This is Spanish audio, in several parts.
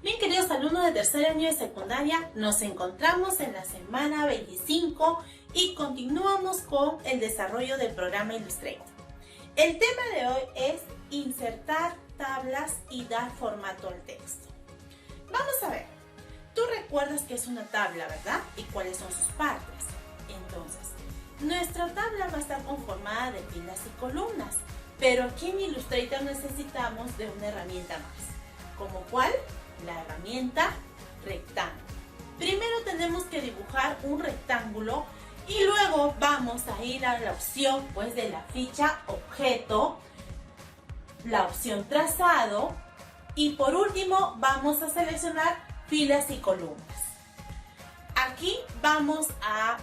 Bien, queridos alumnos de tercer año de secundaria, nos encontramos en la semana 25 y continuamos con el desarrollo del programa Illustrator. El tema de hoy es insertar tablas y dar formato al texto. Vamos a ver, tú recuerdas que es una tabla, ¿verdad? ¿Y cuáles son sus partes? Entonces, nuestra tabla va a estar conformada de filas y columnas, pero aquí en Illustrator necesitamos de una herramienta más. ¿Como cuál? La herramienta rectángulo. Primero tenemos que dibujar un rectángulo y luego vamos a ir a la opción de la ficha objeto, la opción trazado y por último vamos a seleccionar filas y columnas. Aquí vamos a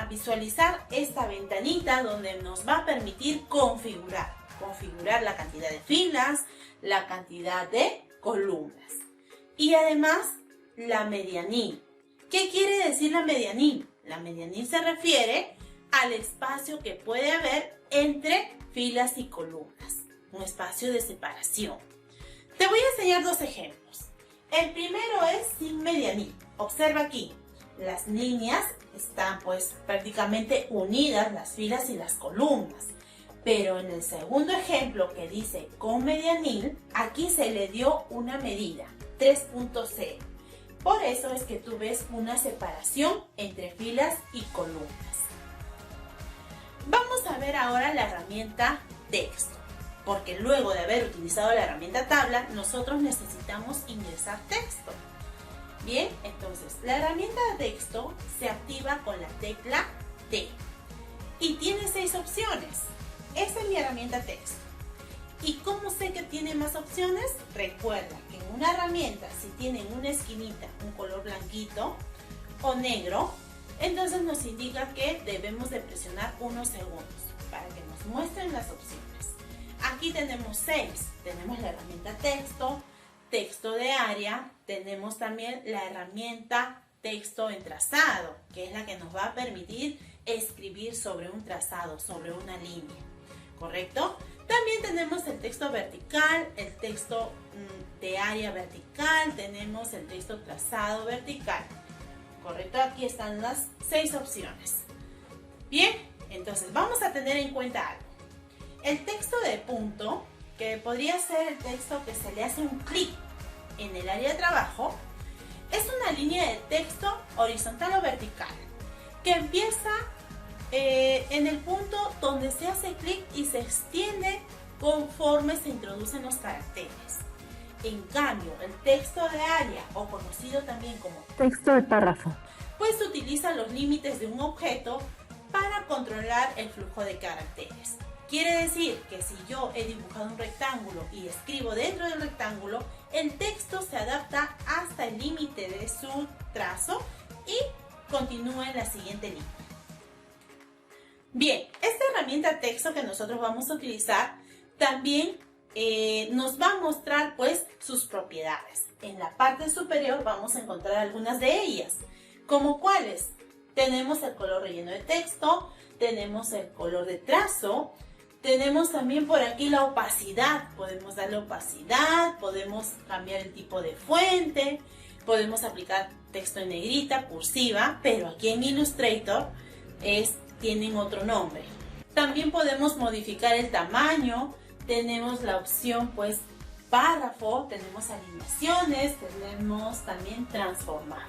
visualizar esta ventanita donde nos va a permitir configurar la cantidad de filas, la cantidad de columnas. Y además, la medianía. ¿Qué quiere decir la medianía? La medianía se refiere al espacio que puede haber entre filas y columnas. Un espacio de separación. Te voy a enseñar dos ejemplos. El primero es sin medianía. Observa aquí. Las líneas están prácticamente unidas, las filas y las columnas. Pero en el segundo ejemplo que dice con medianía, aquí se le dio una medida. 3.0. Por eso es que tú ves una separación entre filas y columnas. Vamos a ver ahora la herramienta texto, porque luego de haber utilizado la herramienta tabla, nosotros necesitamos ingresar texto. Bien, entonces la herramienta de texto se activa con la tecla T y tiene 6 opciones. Esa es mi herramienta texto. ¿Y cómo sé que tiene más opciones? Recuerda que en una herramienta, si tiene en una esquinita un color blanquito o negro, entonces nos indica que debemos de presionar unos segundos para que nos muestren las opciones. Aquí tenemos 6. Tenemos la herramienta texto, texto de área, tenemos también la herramienta texto en trazado, que es la que nos va a permitir escribir sobre un trazado, sobre una línea. ¿Correcto? También tenemos el texto vertical, el texto de área vertical, tenemos el texto trazado vertical. ¿Correcto? Aquí están las 6 opciones. Bien, entonces vamos a tener en cuenta algo. El texto de punto, que podría ser el texto que se le hace un clic en el área de trabajo, es una línea de texto horizontal o vertical que empieza en el punto donde se hace clic y se extiende conforme se introducen los caracteres. En cambio, el texto de área, o conocido también como texto de párrafo, utiliza los límites de un objeto para controlar el flujo de caracteres. Quiere decir que si yo he dibujado un rectángulo y escribo dentro del rectángulo, el texto se adapta hasta el límite de su trazo y continúa en la siguiente línea. Bien, esta herramienta texto que nosotros vamos a utilizar también nos va a mostrar sus propiedades. En la parte superior vamos a encontrar algunas de ellas, como cuáles. Tenemos el color relleno de texto, tenemos el color de trazo, tenemos también por aquí la opacidad. Podemos darle opacidad, podemos cambiar el tipo de fuente, podemos aplicar texto en negrita, cursiva, pero aquí en Illustrator tienen otro nombre. También podemos modificar el tamaño, tenemos la opción párrafo, tenemos alineaciones, tenemos también transformar.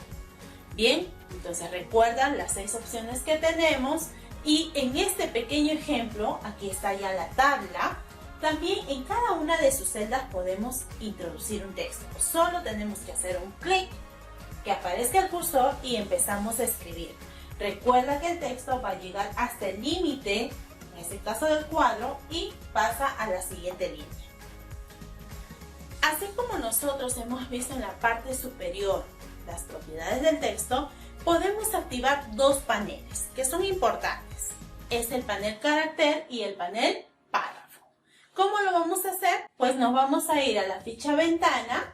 Bien, entonces recuerda las 6 opciones que tenemos y en este pequeño ejemplo, aquí está ya la tabla, también en cada una de sus celdas podemos introducir un texto. Solo tenemos que hacer un clic, que aparezca el cursor y empezamos a escribir. Recuerda que el texto va a llegar hasta el límite, en este caso del cuadro, y pasa a la siguiente línea. Así como nosotros hemos visto en la parte superior las propiedades del texto, podemos activar 2 paneles que son importantes. Es el panel carácter y el panel párrafo. ¿Cómo lo vamos a hacer? Nos vamos a ir a la ficha ventana,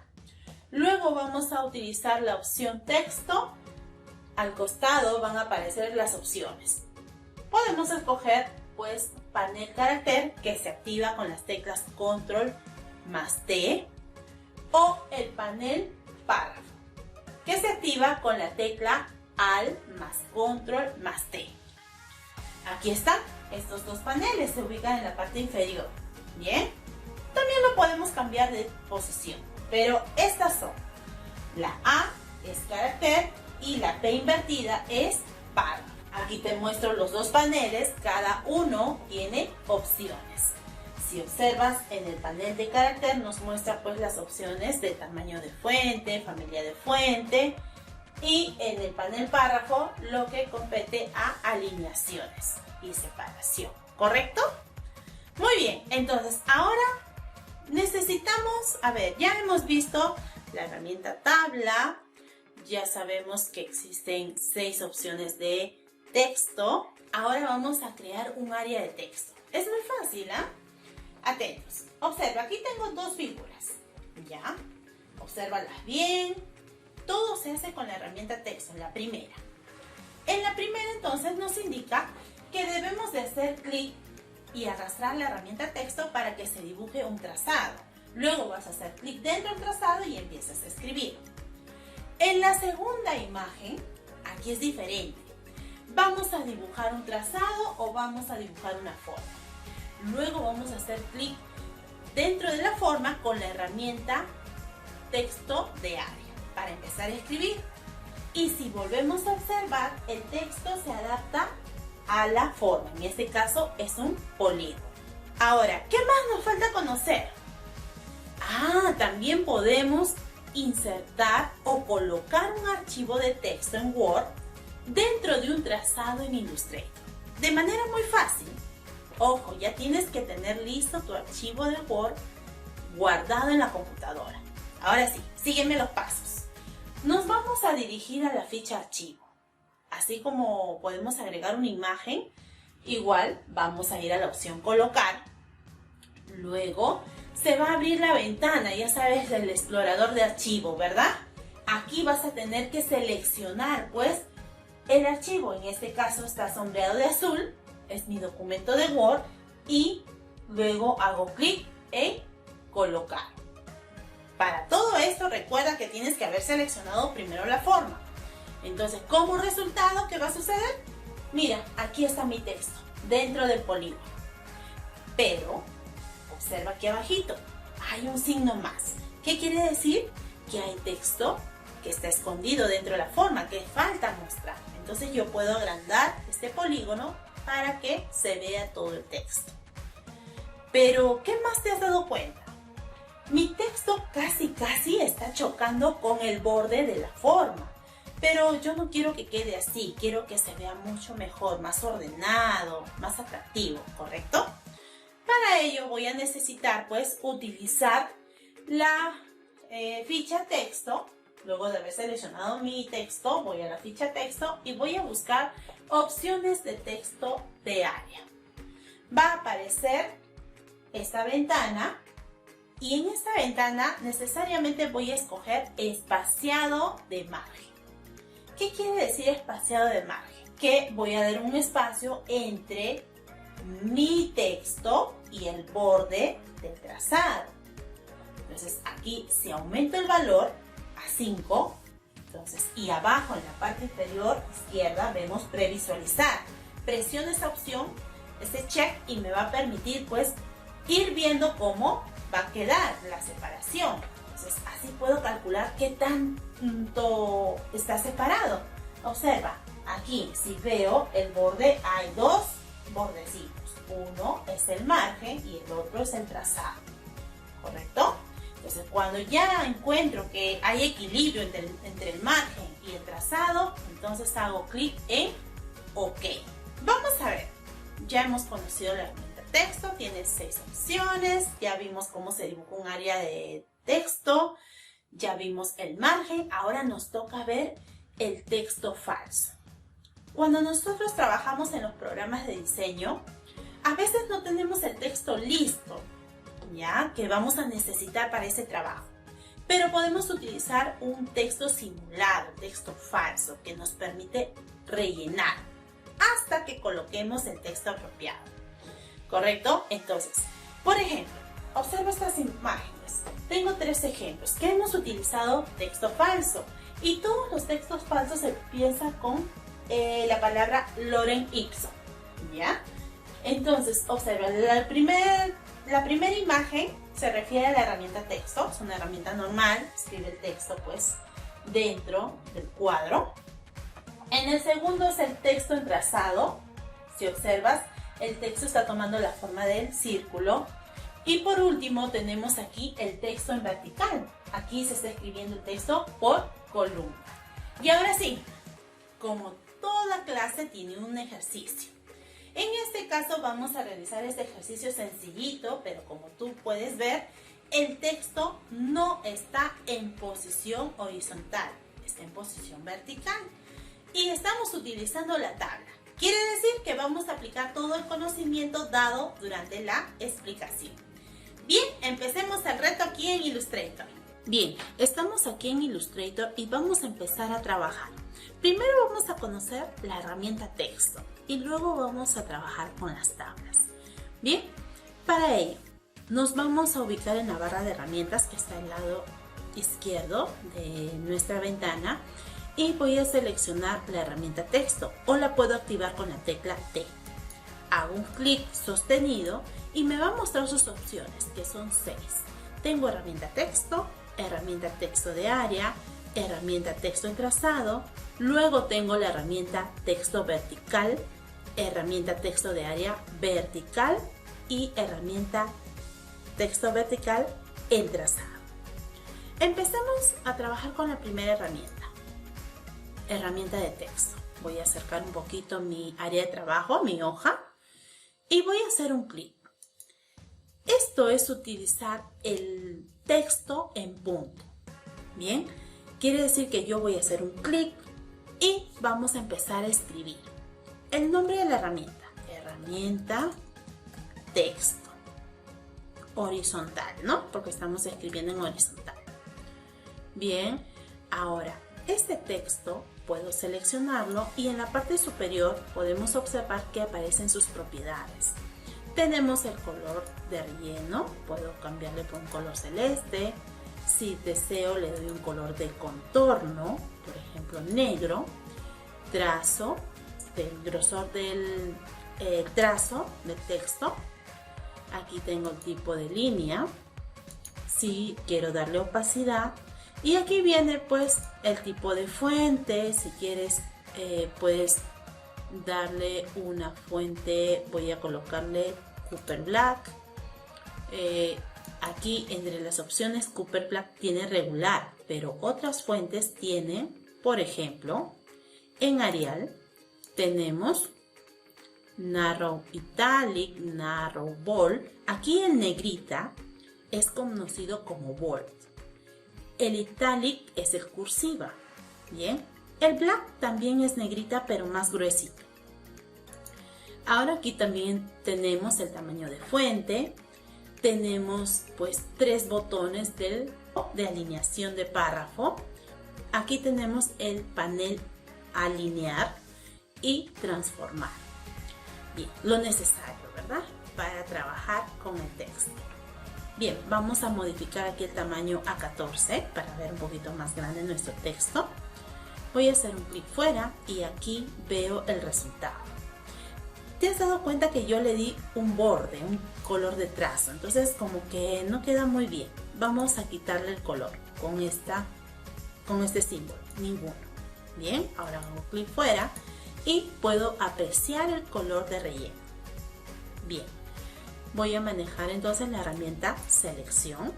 luego vamos a utilizar la opción texto. Al costado van a aparecer las opciones. Podemos escoger panel carácter, que se activa con las teclas control más T, o el panel párrafo, que se activa con la tecla Alt más Control más T. Aquí están estos dos paneles, se ubican en la parte inferior. Bien, también lo podemos cambiar de posición, pero estas son: la A es carácter y la P invertida es párrafo. Aquí te muestro los dos paneles, cada uno tiene opciones. Si observas en el panel de carácter nos muestra pues las opciones de tamaño de fuente, familia de fuente, y en el panel párrafo lo que compete a alineaciones y separación, ¿correcto? Muy bien, entonces ahora necesitamos, ya hemos visto la herramienta tabla, ya sabemos que existen 6 opciones de texto. Ahora vamos a crear un área de texto. Es muy fácil, ¿ah? Atentos. Observa, aquí tengo 2 figuras. ¿Ya? Obsérvalas bien. Todo se hace con la herramienta texto, en la primera. En la primera entonces nos indica que debemos de hacer clic y arrastrar la herramienta texto para que se dibuje un trazado. Luego vas a hacer clic dentro del trazado y empiezas a escribir. En la segunda imagen, aquí es diferente. ¿Vamos a dibujar un trazado o vamos a dibujar una forma? Luego vamos a hacer clic dentro de la forma con la herramienta texto de área para empezar a escribir. Y si volvemos a observar, el texto se adapta a la forma. En este caso es un polígono. Ahora, ¿qué más nos falta conocer? También podemos insertar o colocar un archivo de texto en Word dentro de un trazado en Illustrator. De manera muy fácil. Ojo, ya tienes que tener listo tu archivo de Word guardado en la computadora. Ahora sí, sígueme los pasos. Nos vamos a dirigir a la ficha archivo. Así como podemos agregar una imagen, igual vamos a ir a la opción colocar. Luego se va a abrir la ventana, ya sabes, del explorador de archivo, ¿verdad? Aquí vas a tener que seleccionar pues el archivo. En este caso está sombreado de azul, es mi documento de Word, y luego hago clic en colocar. Para todo esto recuerda que tienes que haber seleccionado primero la forma. Entonces, como resultado, ¿qué va a suceder? Mira, aquí está mi texto dentro del polígono. Pero observa aquí abajito, hay un signo más. ¿Qué quiere decir? Que hay texto que está escondido dentro de la forma, que falta mostrar. Entonces yo puedo agrandar este polígono para que se vea todo el texto. Pero, ¿qué más te has dado cuenta? Mi texto casi está chocando con el borde de la forma. Pero yo no quiero que quede así, quiero que se vea mucho mejor, más ordenado, más atractivo, ¿correcto? Para ello voy a necesitar pues utilizar la ficha texto. Luego de haber seleccionado mi texto, voy a la ficha texto y voy a buscar opciones de texto de área. Va a aparecer esta ventana y en esta ventana necesariamente voy a escoger espaciado de margen. ¿Qué quiere decir espaciado de margen? Que voy a dar un espacio entre mi texto y el borde del trazado. Entonces aquí si aumento el valor a 5, entonces, y abajo en la parte inferior izquierda vemos previsualizar. Presiono esa opción, ese check, y me va a permitir pues ir viendo cómo va a quedar la separación. Entonces así puedo calcular qué tanto está separado. Observa, aquí si veo el borde hay 2 bordecitos. Uno es el margen y el otro es el trazado, ¿correcto? Entonces cuando ya encuentro que hay equilibrio entre el margen y el trazado, entonces hago clic en OK. Vamos a ver, ya hemos conocido la herramienta texto, tiene 6 opciones, ya vimos cómo se dibuja un área de texto, ya vimos el margen, ahora nos toca ver el texto falso. Cuando nosotros trabajamos en los programas de diseño, a veces no tenemos el texto listo, ¿ya? Que vamos a necesitar para ese trabajo. Pero podemos utilizar un texto simulado, texto falso, que nos permite rellenar hasta que coloquemos el texto apropiado. ¿Correcto? Entonces, por ejemplo, observa estas imágenes. tengo 3 ejemplos que hemos utilizado texto falso y todos los textos falsos empiezan con la palabra Lorem Ipsum, ¿ya? Entonces, observa, la primera imagen se refiere a la herramienta texto, es una herramienta normal, escribe el texto pues dentro del cuadro. En el segundo es el texto en trazado, si observas, el texto está tomando la forma del círculo. Y por último tenemos aquí el texto en vertical, aquí se está escribiendo el texto por columna. Y ahora sí, como toda clase tiene un ejercicio. En este caso vamos a realizar este ejercicio sencillito, pero como tú puedes ver, el texto no está en posición horizontal, está en posición vertical. Y estamos utilizando la tabla. Quiere decir que vamos a aplicar todo el conocimiento dado durante la explicación. Bien, empecemos el reto aquí en Illustrator. Bien, estamos aquí en Illustrator y vamos a empezar a trabajar. Primero vamos a conocer la herramienta texto y luego vamos a trabajar con las tablas. Bien, para ello nos vamos a ubicar en la barra de herramientas que está al lado izquierdo de nuestra ventana y voy a seleccionar la herramienta texto o la puedo activar con la tecla T. Hago un clic sostenido y me va a mostrar sus opciones, que son 6. Tengo herramienta texto de área, herramienta texto en trazado, luego tengo la herramienta texto vertical, herramienta texto de área vertical y herramienta texto vertical en trazado. Empecemos a trabajar con la primera herramienta de texto. Voy a acercar un poquito mi área de trabajo, mi hoja, y voy a hacer un clic. Esto es utilizar el texto en punto. Bien, quiere decir que yo voy a hacer un clic y vamos a empezar a escribir. El nombre de la herramienta texto. Horizontal, ¿no? Porque estamos escribiendo en horizontal. Bien, ahora este texto puedo seleccionarlo y en la parte superior podemos observar que aparecen sus propiedades. Tenemos el color de relleno, puedo cambiarle por un color celeste. Si deseo le doy un color de contorno, por ejemplo negro. Trazo, del grosor del trazo del texto. Aquí tengo el tipo de línea. Si quiero darle opacidad. Y aquí viene pues el tipo de fuente. Si quieres puedes darle una fuente, voy a colocarle Cooper Black. Aquí entre las opciones Cooper Black tiene regular, pero otras fuentes tienen, por ejemplo, en Arial tenemos Narrow Italic, Narrow Bold. Aquí el negrita es conocido como Bold. El Italic es el cursiva. Bien, el Black también es negrita pero más gruesito. Ahora aquí también tenemos el tamaño de fuente. Tenemos pues 3 botones de alineación de párrafo. Aquí tenemos el panel alinear y transformar. Bien, lo necesario, ¿verdad? Para trabajar con el texto. Bien, vamos a modificar aquí el tamaño a 14 para ver un poquito más grande nuestro texto. Voy a hacer un clic fuera y aquí veo el resultado. ¿Te has dado cuenta que yo le di un borde, un color de trazo? Entonces como que no queda muy bien. Vamos a quitarle el color con este símbolo, ninguno. Bien, ahora hago clic fuera y puedo apreciar el color de relleno. Bien, voy a manejar entonces la herramienta selección.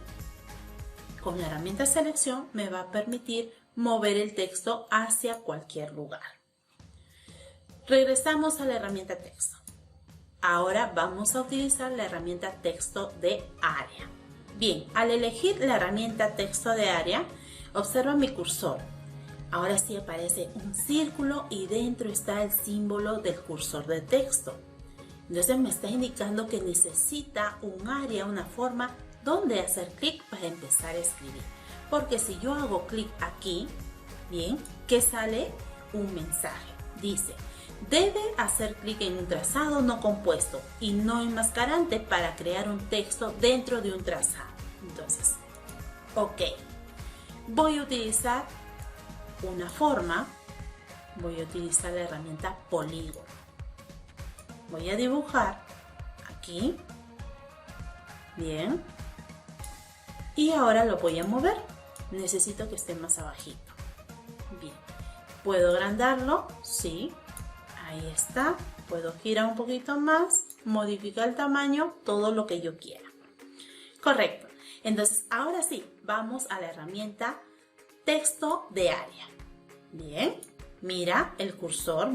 Con la herramienta selección me va a permitir mover el texto hacia cualquier lugar. Regresamos a la herramienta texto. Ahora vamos a utilizar la herramienta texto de área. Bien, al elegir la herramienta texto de área, observa mi cursor. Ahora sí aparece un círculo y dentro está el símbolo del cursor de texto. Entonces me está indicando que necesita un área, una forma donde hacer clic para empezar a escribir. Porque si yo hago clic aquí, bien, ¿qué sale? Un mensaje. Dice: debe hacer clic en un trazado no compuesto y no enmascarante para crear un texto dentro de un trazado. Entonces, Ok, voy a utilizar una forma, voy a utilizar la herramienta polígono. Voy a dibujar aquí, bien, y ahora lo voy a mover. Necesito que esté más abajito. Bien, ¿puedo agrandarlo? Sí, ahí está. Puedo girar un poquito más, modificar el tamaño, todo lo que yo quiera. Correcto. Entonces, ahora sí, vamos a la herramienta texto de área. Bien, mira el cursor,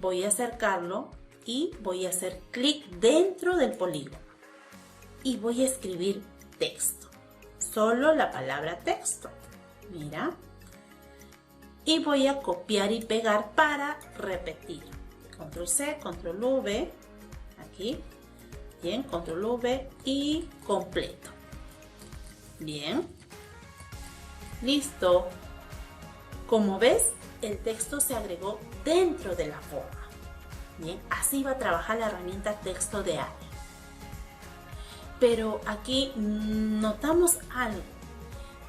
voy a acercarlo y voy a hacer clic dentro del polígono y voy a escribir texto, solo la palabra texto, mira, y voy a copiar y pegar para repetir. Control C, Control V, aquí, bien, Control V y completo. Bien, listo. Como ves, el texto se agregó dentro de la forma. Bien, así va a trabajar la herramienta texto de área. Pero aquí notamos algo,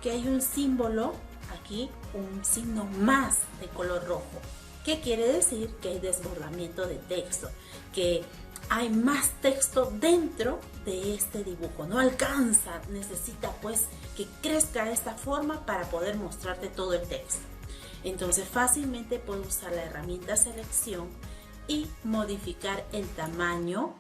que hay un símbolo, aquí un signo más de color rojo. ¿Qué quiere decir? Que hay desbordamiento de texto, que hay más texto dentro de este dibujo. No alcanza, necesita pues que crezca de esta forma para poder mostrarte todo el texto. Entonces fácilmente puedo usar la herramienta selección y modificar el tamaño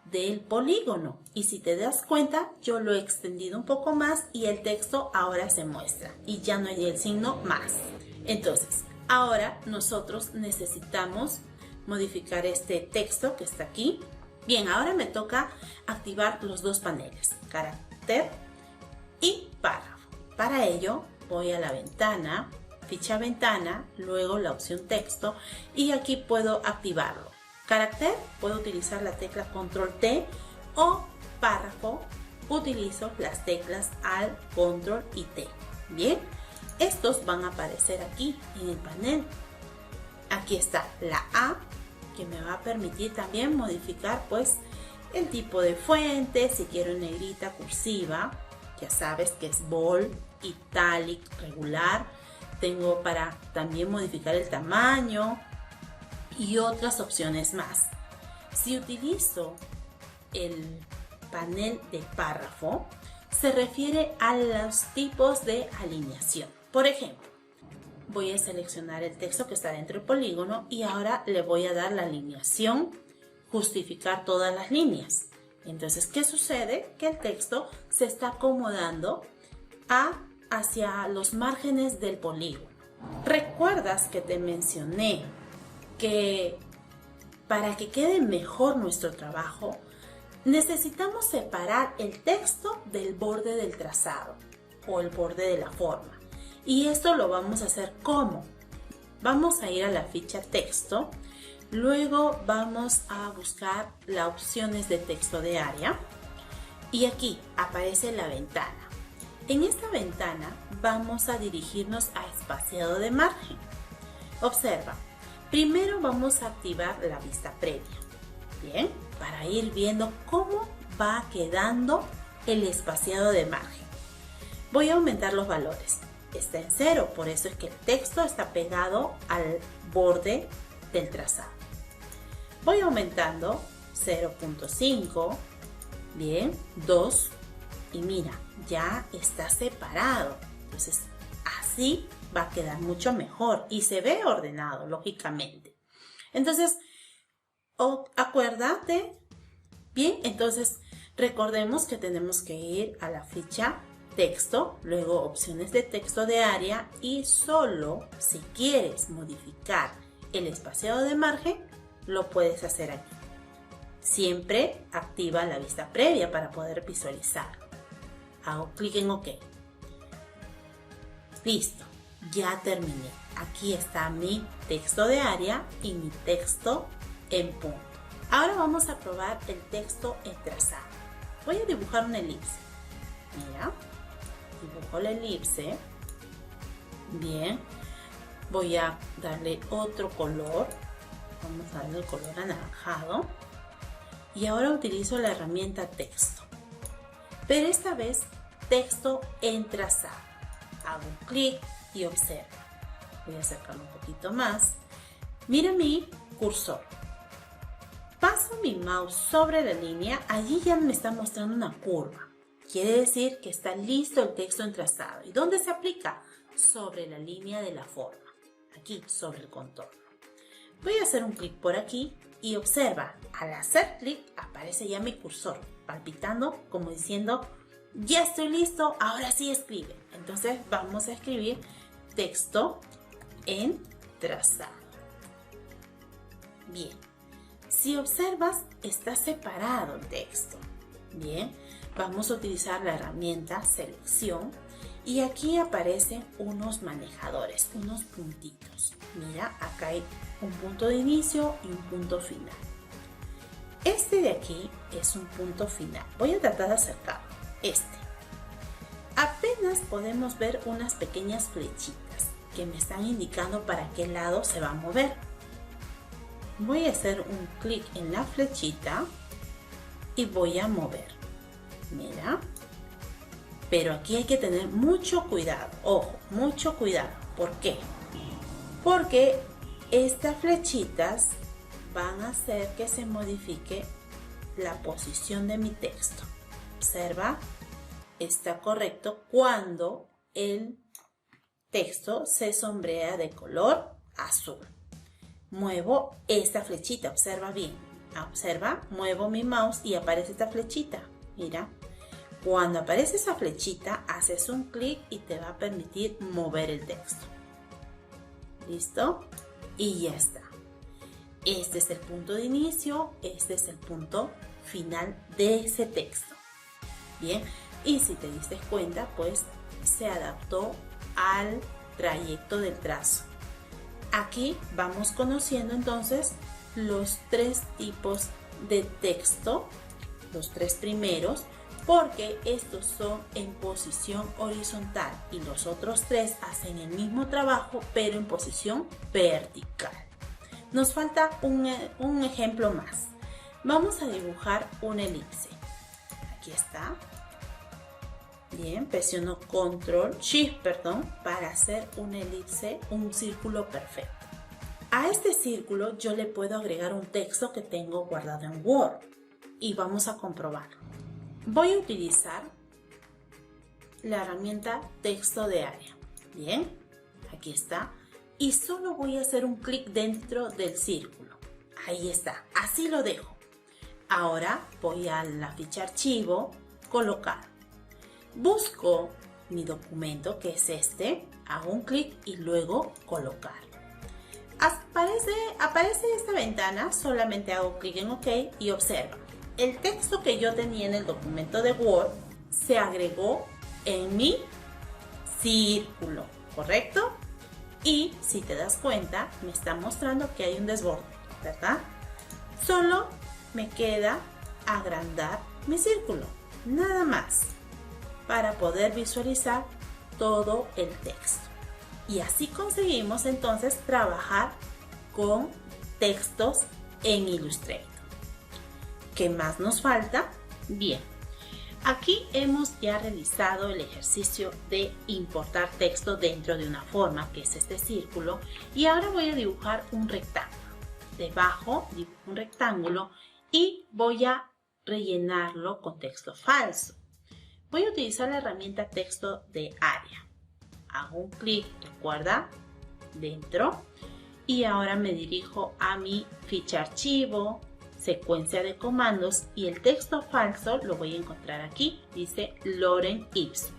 del polígono. Y si te das cuenta, yo lo he extendido un poco más y el texto ahora se muestra y ya no hay el signo más. Entonces, ahora nosotros necesitamos modificar este texto que está aquí. Bien, ahora me toca activar los dos paneles, carácter y párrafo. Para ello voy a la ventana, ficha ventana, luego la opción texto y aquí puedo activarlo. Carácter, puedo utilizar la tecla Control T o párrafo, utilizo las teclas Alt, Control y T. Bien, estos van a aparecer aquí en el panel. Aquí está la A, que me va a permitir también modificar pues el tipo de fuente, si quiero en negrita, cursiva, ya sabes que es bold, italic, regular. Tengo para también modificar el tamaño y otras opciones más. Si utilizo el panel de párrafo, se refiere a los tipos de alineación. Por ejemplo, voy a seleccionar el texto que está dentro del polígono y ahora le voy a dar la alineación, justificar todas las líneas. Entonces, ¿qué sucede? Que el texto se está acomodando hacia los márgenes del polígono. ¿Recuerdas que te mencioné que para que quede mejor nuestro trabajo, necesitamos separar el texto del borde del trazado o el borde de la forma? Y esto lo vamos a hacer ¿cómo? Vamos a ir a la ficha texto, luego vamos a buscar las opciones de texto de área y aquí aparece la ventana. En esta ventana vamos a dirigirnos a espaciado de margen. Observa, primero vamos a activar la vista previa, bien, para ir viendo cómo va quedando el espaciado de margen. Voy a aumentar los valores. Está en 0, por eso es que el texto está pegado al borde del trazado. Voy aumentando 0.5, bien, 2 y mira, ya está separado. Entonces así va a quedar mucho mejor y se ve ordenado, lógicamente. Entonces, acuérdate, bien, entonces recordemos que tenemos que ir a la ficha texto, luego opciones de texto de área y solo si quieres modificar el espaciado de margen, lo puedes hacer aquí. Siempre activa la vista previa para poder visualizar. Hago clic en OK. Listo, ya terminé. Aquí está mi texto de área y mi texto en punto. Ahora vamos a probar el texto en trazado. Voy a dibujar una elipse. Mira, dibujo la elipse. Bien, voy a darle otro color. Vamos a darle el color anaranjado. Y ahora utilizo la herramienta texto. Pero esta vez texto en trazado. Hago un clic y observo. Voy a acercarlo un poquito más. Mira mi cursor. Paso mi mouse sobre la línea, allí ya me está mostrando una curva. Quiere decir que está listo el texto en trazado. ¿Y dónde se aplica? Sobre la línea de la forma. Aquí, sobre el contorno. Voy a hacer un clic por aquí y observa, al hacer clic aparece ya mi cursor, palpitando como diciendo, ya estoy listo, ahora sí escribe. Entonces vamos a escribir texto en trazado. Bien. Si observas, está separado el texto. Bien, vamos a utilizar la herramienta selección y aquí aparecen unos manejadores, unos puntitos. Mira, acá hay un punto de inicio y un punto final. Este de aquí es un punto final. Voy a tratar de acercarlo. Apenas podemos ver unas pequeñas flechitas que me están indicando para qué lado se va a mover. Voy a hacer un clic en la flechita y voy a mover. Mira. Pero aquí hay que tener mucho cuidado. Ojo, mucho cuidado. ¿Por qué? Porque estas flechitas van a hacer que se modifique la posición de mi texto. Observa, está correcto cuando el texto se sombrea de color azul. Muevo esta flechita, observa bien. Observa, muevo mi mouse y aparece esta flechita. Mira, cuando aparece esa flechita, haces un clic y te va a permitir mover el texto. ¿Listo? Y ya está. Este es el punto de inicio, este es el punto final de ese texto. Bien, y si te diste cuenta, pues se adaptó al trayecto del trazo. Aquí vamos conociendo entonces los tres tipos de texto, los tres primeros, porque estos son en posición horizontal y los otros tres hacen el mismo trabajo pero en posición vertical. Nos falta un ejemplo más. Vamos a dibujar una elipse. Aquí está. Bien, presiono Shift, para hacer una elipse, un círculo perfecto. A este círculo yo le puedo agregar un texto que tengo guardado en Word y vamos a comprobarlo. Voy a utilizar la herramienta texto de área. Bien, aquí está. Y solo voy a hacer un clic dentro del círculo. Ahí está, así lo dejo. Ahora voy a la ficha archivo, colocar. Busco mi documento, que es este, hago un clic y luego colocar. Aparece esta ventana, solamente hago clic en OK y observa. El texto que yo tenía en el documento de Word se agregó en mi círculo, ¿correcto? Y si te das cuenta, me está mostrando que hay un desborde, ¿verdad? Solo me queda agrandar mi círculo, nada más, para poder visualizar todo el texto. Y así conseguimos entonces trabajar con textos en Illustrator. ¿Qué más nos falta? Bien, aquí hemos ya realizado el ejercicio de importar texto dentro de una forma, que es este círculo, y ahora voy a dibujar un rectángulo. Debajo dibujo un rectángulo y voy a rellenarlo con texto falso. Voy a utilizar la herramienta texto de área. Hago un clic, recuerda, dentro, y ahora me dirijo a mi ficha archivo, secuencia de comandos, y el texto falso lo voy a encontrar aquí, dice Lorem Ipsum.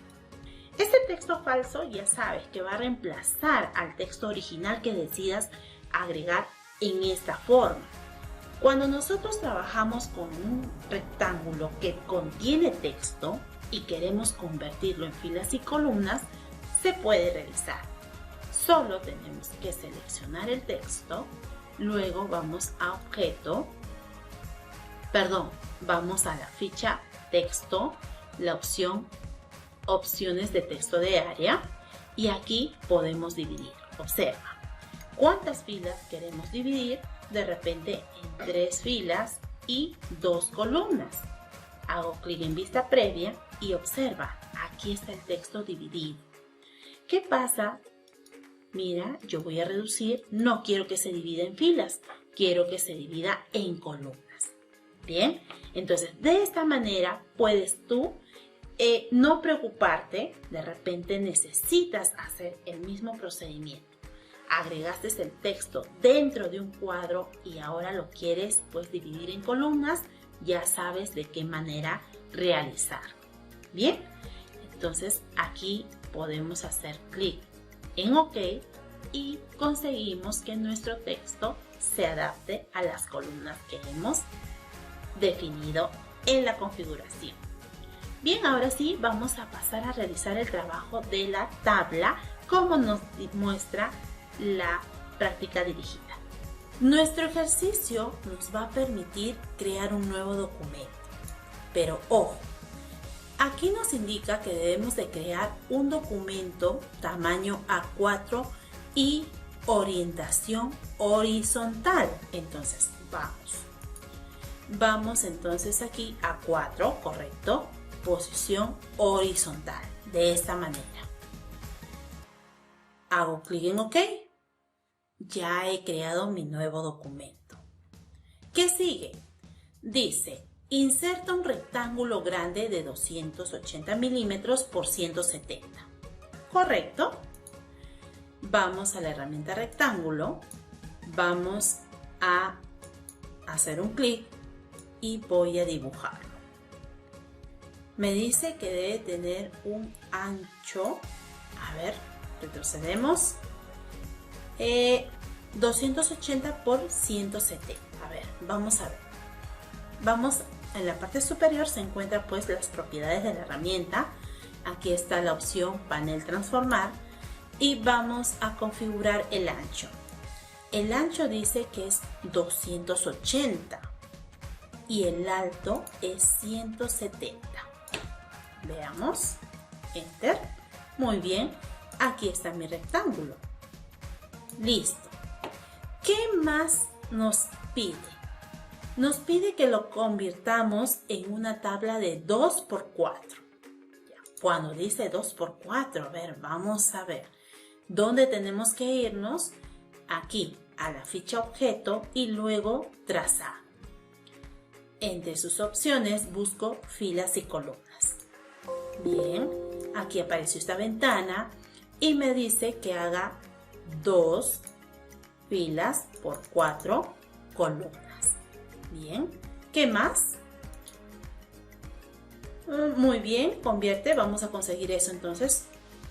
Este texto falso ya sabes que va a reemplazar al texto original que decidas agregar en esta forma. Cuando nosotros trabajamos con un rectángulo que contiene texto y queremos convertirlo en filas y columnas, se puede realizar. Solo tenemos que seleccionar el texto, luego vamos a vamos a la ficha texto, la opción opciones de texto de área, y aquí podemos dividir. Observa cuántas filas queremos dividir, de repente en 3 filas y 2 columnas. Hago clic en vista previa y observa, aquí está el texto dividido. ¿Qué pasa? Mira, yo voy a reducir, no quiero que se divida en filas, quiero que se divida en columnas. Bien, entonces de esta manera puedes tú no preocuparte, de repente necesitas hacer el mismo procedimiento. Agregaste el texto dentro de un cuadro y ahora lo quieres pues dividir en columnas, ya sabes de qué manera realizarlo. Bien, entonces aquí podemos hacer clic en OK y conseguimos que nuestro texto se adapte a las columnas que hemos definido en la configuración. Bien, ahora sí vamos a pasar a realizar el trabajo de la tabla como nos muestra la práctica dirigida. Nuestro ejercicio nos va a permitir crear un nuevo documento, pero ojo, aquí nos indica que debemos de crear un documento tamaño A4 y orientación horizontal. Entonces vamos entonces aquí a 4, correcto, posición horizontal, de esta manera. Hago clic en OK. Ya he creado mi nuevo documento. ¿Qué sigue? Dice, inserta un rectángulo grande de 280 milímetros por 170. ¿Correcto? Vamos a la herramienta rectángulo. Vamos a hacer un clic y voy a dibujarlo. Me dice que debe tener un ancho, a ver, retrocedemos, 280 por 170. A ver, vamos a ver. Vamos, en la parte superior se encuentran pues las propiedades de la herramienta. Aquí está la opción panel transformar y vamos a configurar el ancho. El ancho dice que es 280 y el alto es 170. Veamos, enter. Muy bien, aquí está mi rectángulo. Listo. ¿Qué más nos pide? Nos pide que lo convirtamos en una tabla de 2×4. Cuando dice 2×4, a ver, vamos a ver. ¿Dónde tenemos que irnos? Aquí, a la ficha objeto y luego trazado. Entre sus opciones busco filas y columnas. Bien, aquí apareció esta ventana y me dice que haga 2 filas por 4 columnas. Bien, ¿qué más? Muy bien, convierte, vamos a conseguir eso entonces.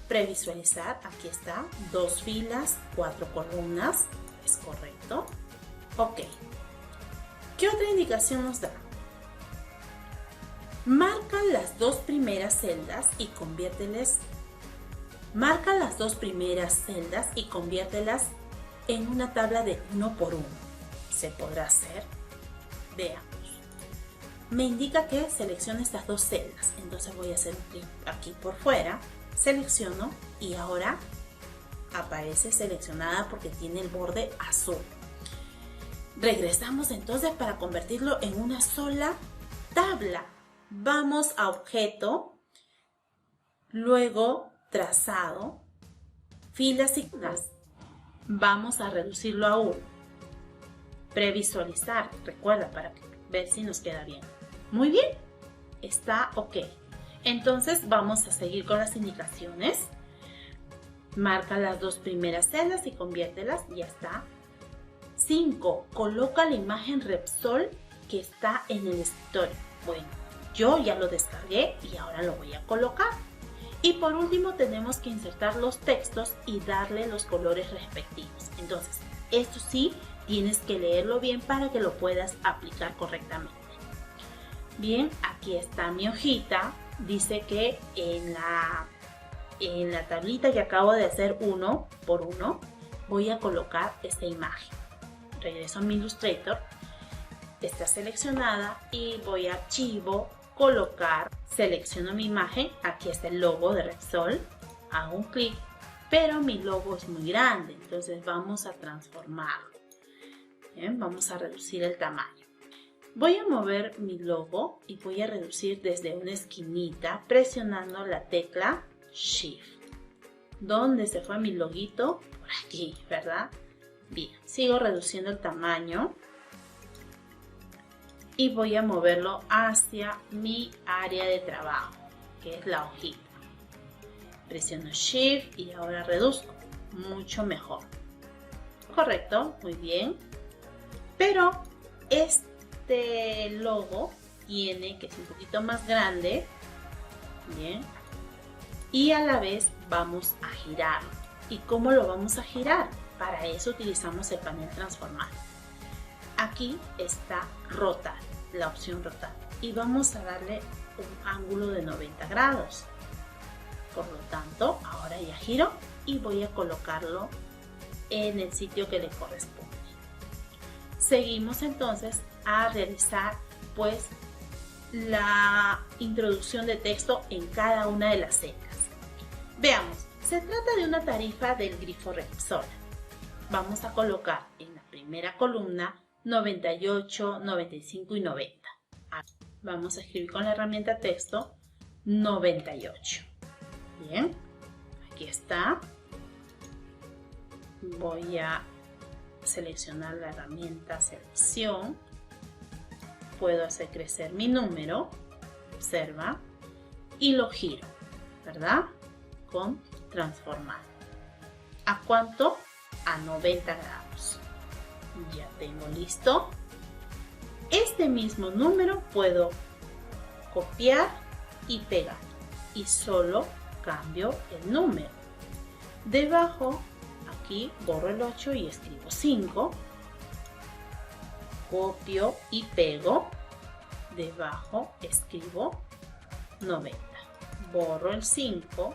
Previsualizar, aquí está, 2 filas, 4 columnas, es correcto. Ok, ¿qué otra indicación nos da? Marca las 2 primeras celdas y conviértelas. Marca las 2 primeras celdas y conviértelas en una tabla de 1×1. ¿Se podrá hacer? Veamos. Me indica que seleccione estas 2 celdas, entonces voy a hacer un clic aquí por fuera, selecciono y ahora aparece seleccionada porque tiene el borde azul. Regresamos entonces para convertirlo en una sola tabla. Vamos a objeto, luego trazado, filas y columnas. Vamos a reducirlo a 1. Previsualizar, recuerda, para ver si nos queda bien. Muy bien, está ok. Entonces vamos a seguir con las indicaciones. Marca las 2 primeras celdas y conviértelas, ya está. 5. Coloca la imagen Repsol que está en el escritorio. Bueno, yo ya lo descargué y ahora lo voy a colocar. Y por último tenemos que insertar los textos y darle los colores respectivos. Entonces, esto sí, tienes que leerlo bien para que lo puedas aplicar correctamente. Bien, aquí está mi hojita. Dice que en la tablita que acabo de hacer 1×1, voy a colocar esta imagen. Regreso a mi Illustrator. Está seleccionada y voy a archivo, colocar, selecciono mi imagen, aquí está el logo de Repsol, hago un clic, pero mi logo es muy grande, entonces vamos a transformarlo. Bien, vamos a reducir el tamaño. Voy a mover mi logo y voy a reducir desde una esquinita presionando la tecla Shift. ¿Dónde se fue mi loguito? Por aquí, ¿verdad? Bien, sigo reduciendo el tamaño y voy a moverlo hacia mi área de trabajo, que es la hojita. Presiono Shift y ahora reduzco, mucho mejor. Correcto, muy bien. Pero este logo tiene que ser un poquito más grande, bien, y a la vez vamos a girar. ¿Y cómo lo vamos a girar? Para eso utilizamos el panel transformar. Aquí está rotar, la opción rotar, y vamos a darle un ángulo de 90 grados. Por lo tanto, ahora ya giro y voy a colocarlo en el sitio que le corresponde. Seguimos entonces a realizar pues la introducción de texto en cada una de las celdas. Veamos, se trata de una tarifa del grifo Repsol. Vamos a colocar en la primera columna 98, 95 y 90. Vamos a escribir con la herramienta texto 98. Bien, aquí está. Voy a seleccionar la herramienta selección. Puedo hacer crecer mi número, observa, y lo giro, ¿verdad? Con transformar. ¿A cuánto? A 90 grados. Ya tengo listo. Este mismo número puedo copiar y pegar y solo cambio el número. Debajo, aquí borro el 8 y escribo 5. Copio y pego. Debajo escribo 90. Borro el 5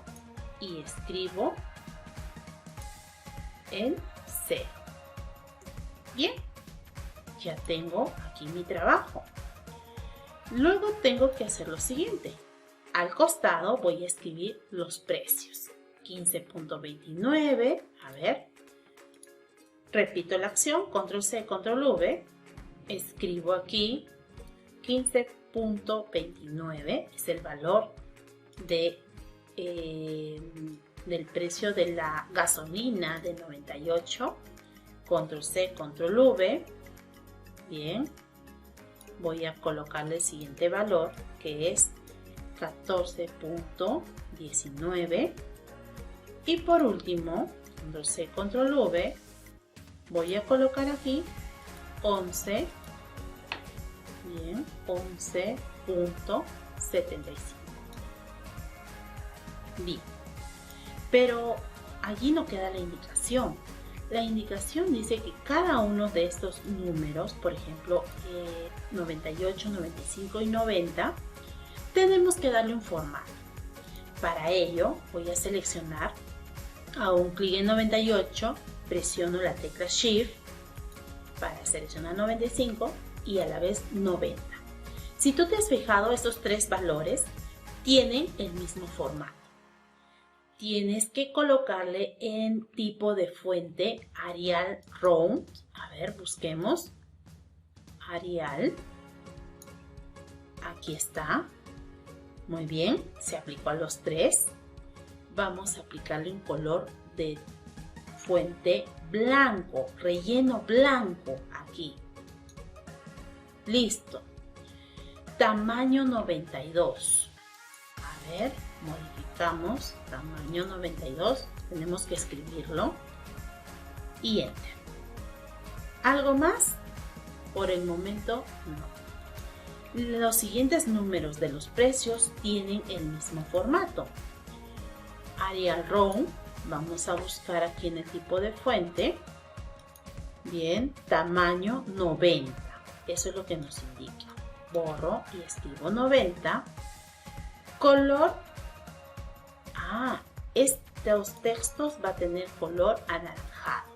y escribo el 0. Bien, ya tengo aquí mi trabajo. Luego tengo que hacer lo siguiente. Al costado voy a escribir los precios. 15.29, a ver. Repito la acción, control C, control V. Escribo aquí 15.29, es el valor del precio de la gasolina de 98. Control C, control V. Bien, voy a colocarle el siguiente valor, que es 14.19. Y por último, control C, control V, voy a colocar aquí 11. Bien, 11.75. Bien, pero allí no queda la indicación. La indicación dice que cada uno de estos números, por ejemplo 98, 95 y 90, tenemos que darle un formato. Para ello voy a seleccionar, hago un clic en 98, presiono la tecla Shift para seleccionar 95 y a la vez 90. Si tú te has fijado, estos tres valores tienen el mismo formato. Tienes que colocarle en tipo de fuente Arial Round. A ver, busquemos. Arial. Aquí está. Muy bien, se aplicó a los tres. Vamos a aplicarle un color de fuente blanco, relleno blanco aquí. Listo. Tamaño 92. A ver, modificamos. Tamaño 92. Tenemos que escribirlo. Y Enter. ¿Algo más? Por el momento no. Los siguientes números de los precios tienen el mismo formato. Arial Round. Vamos a buscar aquí en el tipo de fuente. Bien, tamaño 90. Eso es lo que nos indica. Borro y escribo 90. Color. Estos textos va a tener color anaranjado.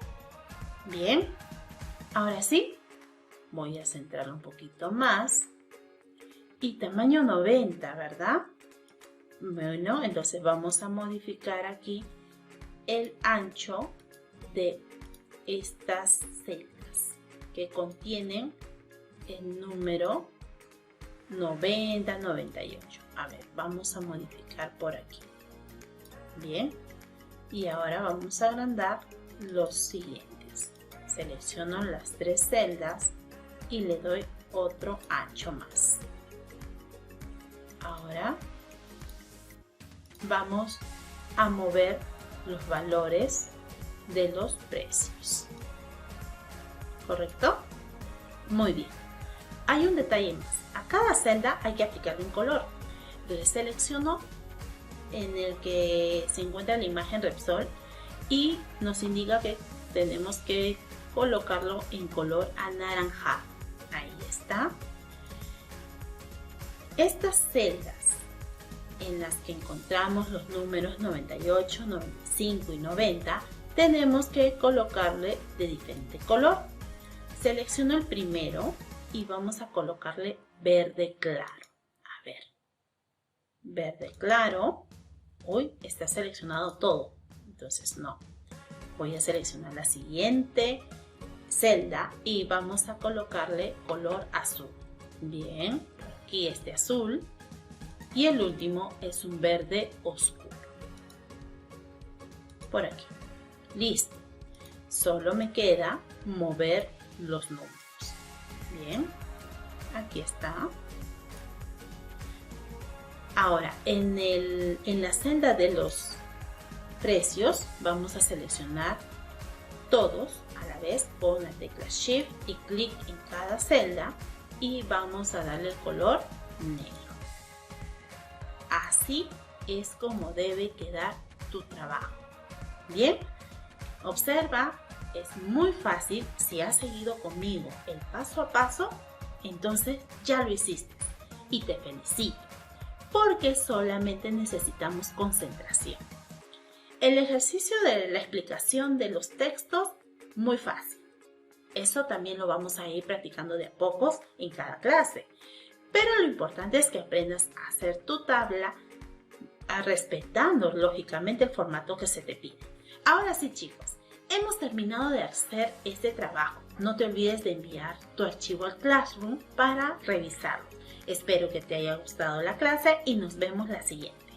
Bien. Ahora sí, voy a centrarlo un poquito más. Y tamaño 90, ¿verdad? Bueno, entonces vamos a modificar aquí el ancho de estas celdas que contienen el número 90, 98. A ver, vamos a modificar por aquí. Bien. Y ahora vamos a agrandar los siguientes. Selecciono las 3 celdas y le doy otro ancho más. Ahora vamos a mover los valores de los precios. ¿Correcto? Muy bien. Hay un detalle más. A cada celda hay que aplicarle un color. Entonces selecciono en el que se encuentra la imagen Repsol y nos indica que tenemos que colocarlo en color anaranjado. Ahí está. Estas celdas en las que encontramos los números 98, 95 y 90 tenemos que colocarle de diferente color. Selecciono el primero y vamos a colocarle verde claro. A ver, verde claro. Uy, está seleccionado todo, entonces no. Voy a seleccionar la siguiente celda y vamos a colocarle color azul. Bien, aquí este azul y el último es un verde oscuro. Por aquí. Listo. Solo me queda mover los números. Bien, aquí está. Ahora, en la celda de los precios, vamos a seleccionar todos a la vez con la tecla Shift y clic en cada celda y vamos a darle el color negro. Así es como debe quedar tu trabajo. Bien, observa, es muy fácil. Si has seguido conmigo el paso a paso, entonces ya lo hiciste y te felicito, porque solamente necesitamos concentración. El ejercicio de la explicación de los textos, muy fácil. Eso también lo vamos a ir practicando de a pocos en cada clase. Pero lo importante es que aprendas a hacer tu tabla, respetando lógicamente el formato que se te pide. Ahora sí, chicos, hemos terminado de hacer este trabajo. No te olvides de enviar tu archivo al Classroom para revisarlo. Espero que te haya gustado la clase y nos vemos la siguiente.